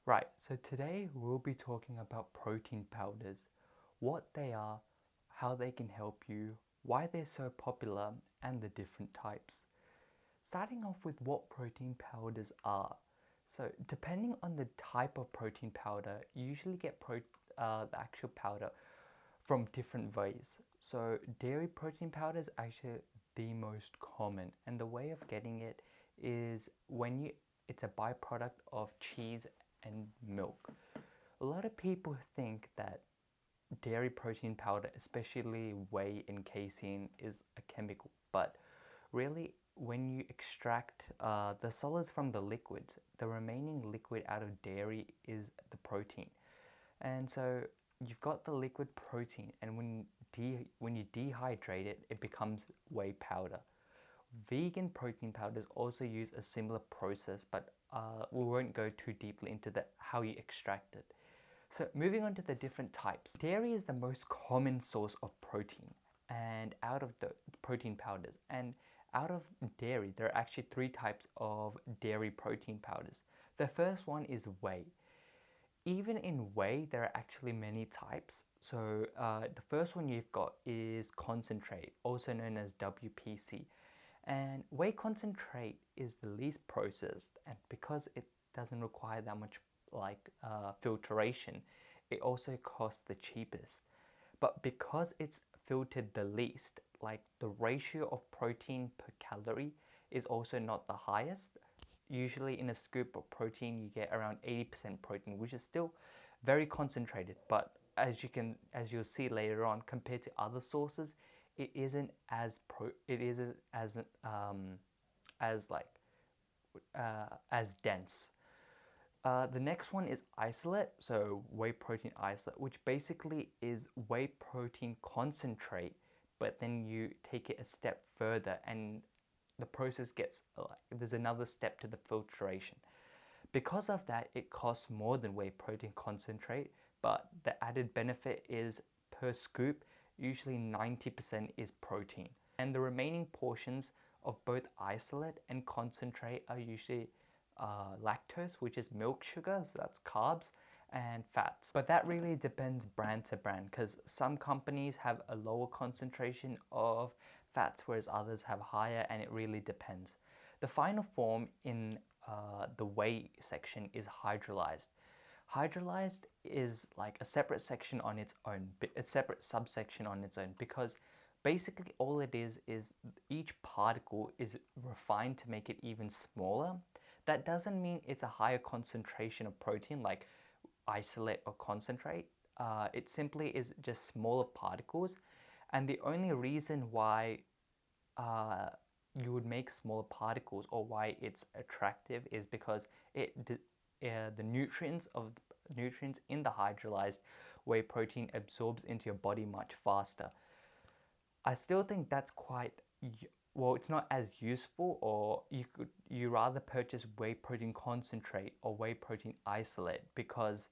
Right, so today we'll be talking about protein powders, what they are, how they can help you, why they're so popular, and the different types. Starting off with what protein powders are. So, depending on the type of protein powder, you usually get the actual powder from different ways. So, dairy protein powder is actually the most common, and the way of getting it is it's a byproduct of cheese and milk. A lot of people think that dairy protein powder, especially whey and casein, is a chemical, but really, when you extract the solids from the liquids, the remaining liquid out of dairy is the protein. And so you've got the liquid protein, and when you dehydrate it, it becomes whey powder. Vegan protein powders also use a similar process, but we won't go too deeply into how you extract it. So moving on to the different types. Dairy is the most common source of protein and out of the protein powders. And out of dairy, there are actually three types of dairy protein powders. The first one is whey. Even in whey, there are actually many types. So the first one you've got is concentrate, also known as WPC. And whey concentrate is the least processed, and because it doesn't require that much filtration, it also costs the cheapest. But because it's filtered the least, like the ratio of protein per calorie is also not the highest. Usually in a scoop of protein you get around 80% protein, which is still very concentrated, but as you'll see later on, compared to other sources, it isn't as like as dense. The next one is isolate, so whey protein isolate, which basically is whey protein concentrate, but then you take it a step further and the process gets there's another step to the filtration. Because of that, it costs more than whey protein concentrate, but the added benefit is per scoop, usually 90% is protein. And the remaining portions of both isolate and concentrate are usually lactose, which is milk sugar, so that's carbs, and fats. But that really depends brand to brand, because some companies have a lower concentration of fats, whereas others have higher, and it really depends. The final form in the whey section is hydrolyzed. Hydrolyzed is like a separate section on its own, a separate subsection on its own, because basically all it is each particle is refined to make it even smaller. That doesn't mean it's a higher concentration of protein like isolate or concentrate. It simply is just smaller particles, and the only reason why you would make smaller particles, or why it's attractive, is because the nutrients in the hydrolyzed whey protein absorbs into your body much faster. I still think that's quite well, it's not as useful, or you rather purchase whey protein concentrate or whey protein isolate, because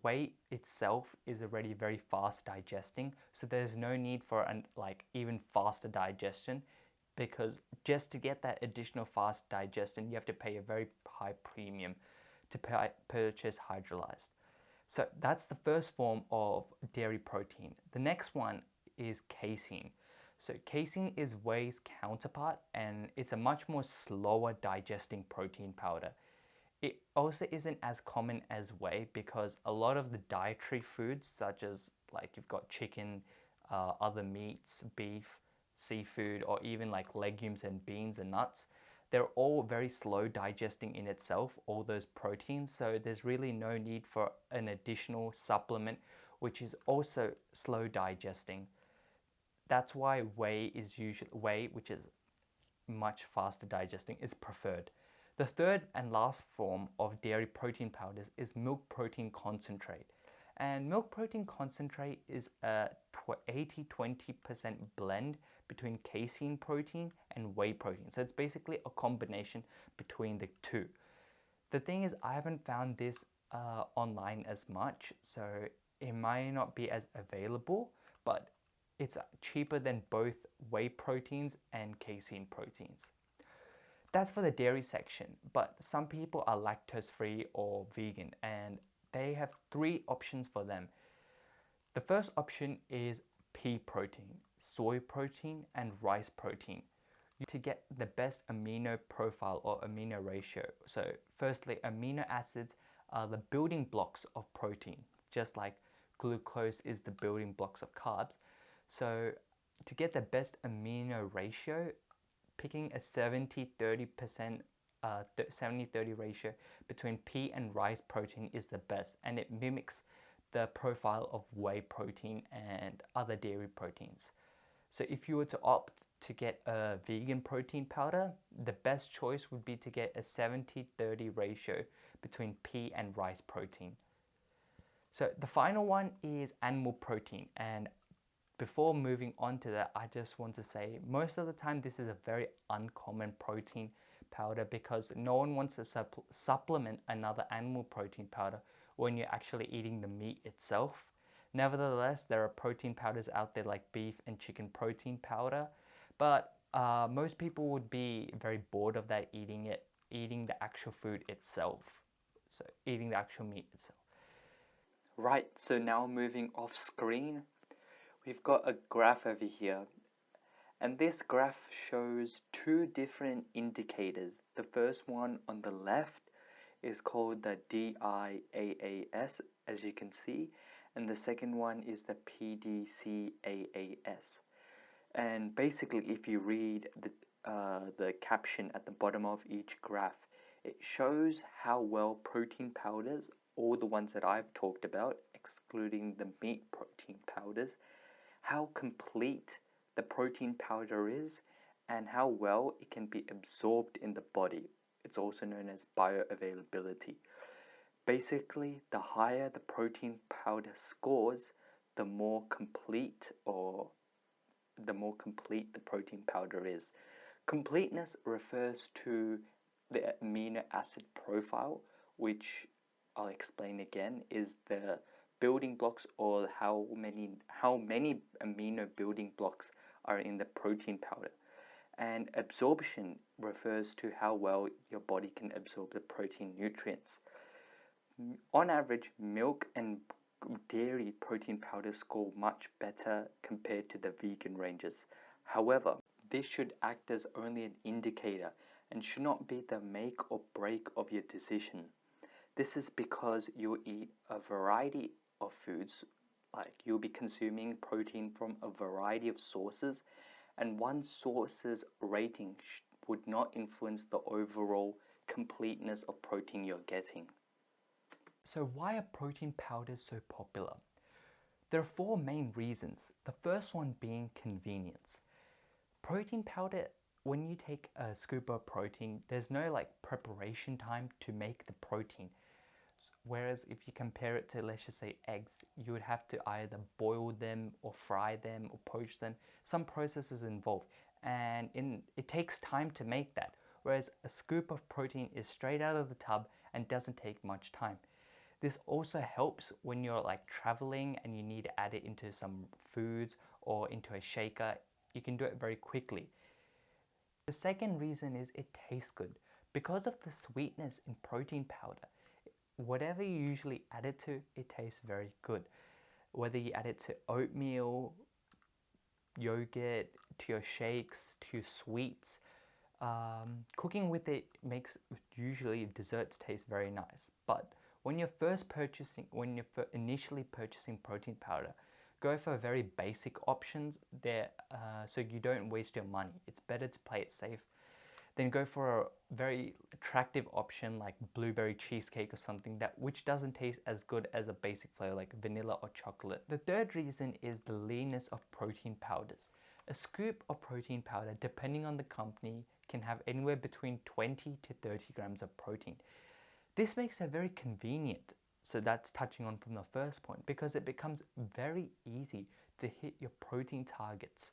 whey itself is already very fast digesting, so there's no need for an even faster digestion, because just to get that additional fast digestion, you have to pay a very high premium to purchase hydrolyzed. So that's the first form of dairy protein. The next one is casein. So casein is whey's counterpart, and it's a much more slower digesting protein powder. It also isn't as common as whey, because a lot of the dietary foods, such as you've got chicken, other meats, beef, seafood, or even like legumes and beans and nuts, they're all very slow digesting in itself, all those proteins. So there's really no need for an additional supplement, which is also slow digesting. That's why whey, which is much faster digesting, is preferred. The third and last form of dairy protein powders is milk protein concentrate. And milk protein concentrate is a 80-20% blend between casein protein and whey protein. So it's basically a combination between the two. The thing is, I haven't found this online as much, so it might not be as available, but it's cheaper than both whey proteins and casein proteins. That's for the dairy section, but some people are lactose free or vegan, and they have 3 options for them. The first option is pea protein, soy protein, and rice protein. To get the best amino profile or amino ratio. So firstly, amino acids are the building blocks of protein, just like glucose is the building blocks of carbs. So to get the best amino ratio, picking a 70-30%, 70-30 ratio between pea and rice protein is the best, and it mimics the profile of whey protein and other dairy proteins. So if you were to opt to get a vegan protein powder, the best choice would be to get a 70-30 ratio between pea and rice protein. So the final one is animal protein, and before moving on to that, I just want to say most of the time this is a very uncommon protein powder because no one wants to supplement another animal protein powder when you're actually eating the meat itself. Nevertheless, there are protein powders out there like beef and chicken protein powder, but most people would be very bored of that eating the actual food itself. So eating the actual meat itself. Right, so now moving off screen, we've got a graph over here, and this graph shows 2 different indicators. The first one on the left is called the DIAAS, as you can see, and the second one is the PDCAAS. And basically, if you read the caption at the bottom of each graph, it shows how well protein powders, all the ones that I've talked about, excluding the meat protein powders, how complete the protein powder is and how well it can be absorbed in the body. It's also known as bioavailability. Basically, the higher the protein powder scores, the more complete the protein powder is. Completeness refers to the amino acid profile, which I'll explain again, is the building blocks or how many amino building blocks are in the protein powder. And absorption refers to how well your body can absorb the protein nutrients. On average, milk and dairy protein powders score much better compared to the vegan ranges. However, this should act as only an indicator and should not be the make or break of your decision. This is because you'll eat a variety of foods, like you'll be consuming protein from a variety of sources, and one source's rating would not influence the overall completeness of protein you're getting. So why are protein powders so popular? There are 4 main reasons. The first one being convenience. Protein powder, when you take a scoop of protein, there's no like preparation time to make the protein. Whereas if you compare it to, let's just say, eggs, you would have to either boil them or fry them or poach them. Some processes involved, and it takes time to make that. Whereas a scoop of protein is straight out of the tub and doesn't take much time. This also helps when you're like traveling and you need to add it into some foods or into a shaker. You can do it very quickly. The second reason is it tastes good. Because of the sweetness in protein powder, whatever you usually add it to, it tastes very good. Whether you add it to oatmeal, yogurt, to your shakes, to your sweets, cooking with it makes usually desserts taste very nice. But when you're initially purchasing protein powder, go for very basic options there, so you don't waste your money. It's better to play it safe. Then go for a very attractive option like blueberry cheesecake or something which doesn't taste as good as a basic flavor like vanilla or chocolate. The third reason is the leanness of protein powders. A scoop of protein powder, depending on the company, can have anywhere between 20 to 30 grams of protein. This makes it very convenient. So that's touching on from the first point, because it becomes very easy to hit your protein targets.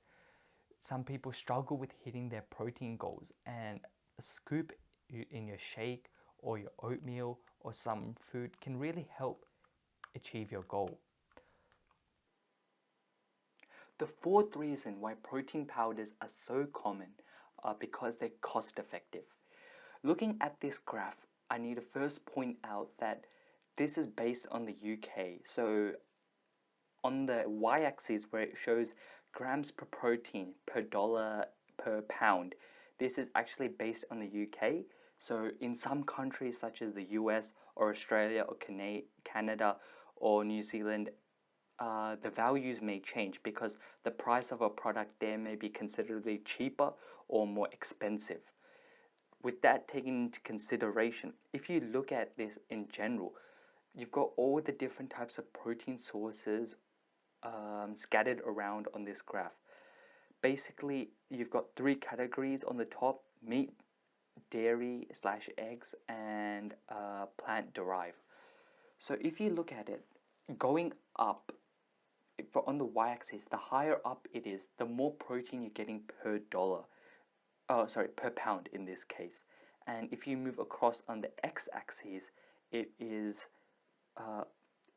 Some people struggle with hitting their protein goals, and a scoop in your shake or your oatmeal or some food can really help achieve your goal. The fourth reason why protein powders are so common are because they're cost effective. Looking at this graph, I need to first point out that this is based on the UK. So on the y-axis where it shows grams per protein per dollar per pound, this is actually based on the UK. So in some countries such as the US or Australia or Canada or New Zealand, the values may change because the price of a product there may be considerably cheaper or more expensive. With that taken into consideration, if you look at this in general, you've got all the different types of protein sources scattered around on this graph. Basically, you've got three categories on the top: meat, dairy slash eggs, and plant derived. So if you look at it, going up, on the y-axis, the higher up it is, the more protein you're getting per dollar. Oh, sorry, per pound in this case. And if you move across on the x-axis, it is uh,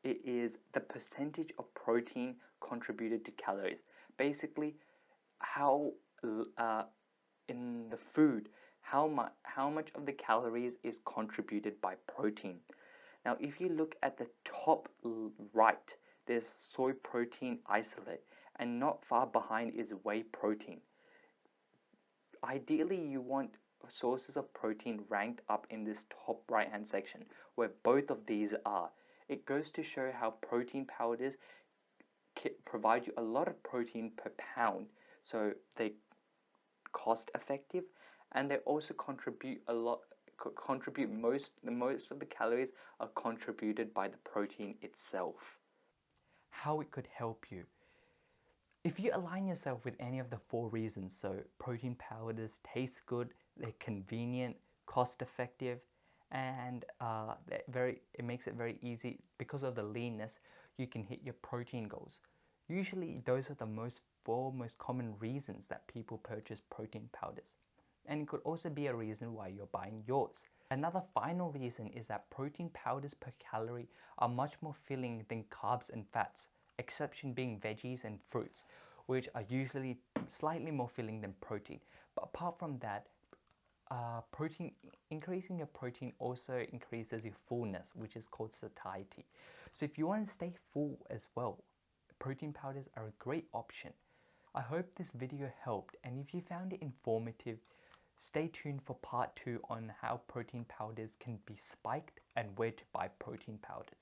the percentage of protein contributed to calories. Basically, how in the food, how much of the calories is contributed by protein. Now, if you look at the top right, there's soy protein isolate, and not far behind is whey protein. Ideally, you want sources of protein ranked up in this top right hand section where both of these are. It goes to show how protein powders provide you a lot of protein per pound, so they cost effective, and they also contribute a lot. Most of the calories are contributed by the protein itself. How it could help you. If you align yourself with any of the four reasons, so protein powders taste good, they're convenient, cost effective, and it makes it very easy because of the leanness, you can hit your protein goals. Usually those are the four most common reasons that people purchase protein powders. And it could also be a reason why you're buying yours. Another final reason is that protein powders per calorie are much more filling than carbs and fats, exception being veggies and fruits, which are usually slightly more filling than protein. But apart from that, increasing your protein also increases your fullness, which is called satiety. So if you want to stay full as well, protein powders are a great option. I hope this video helped, and if you found it informative, stay tuned for part 2 on how protein powders can be spiked and where to buy protein powders.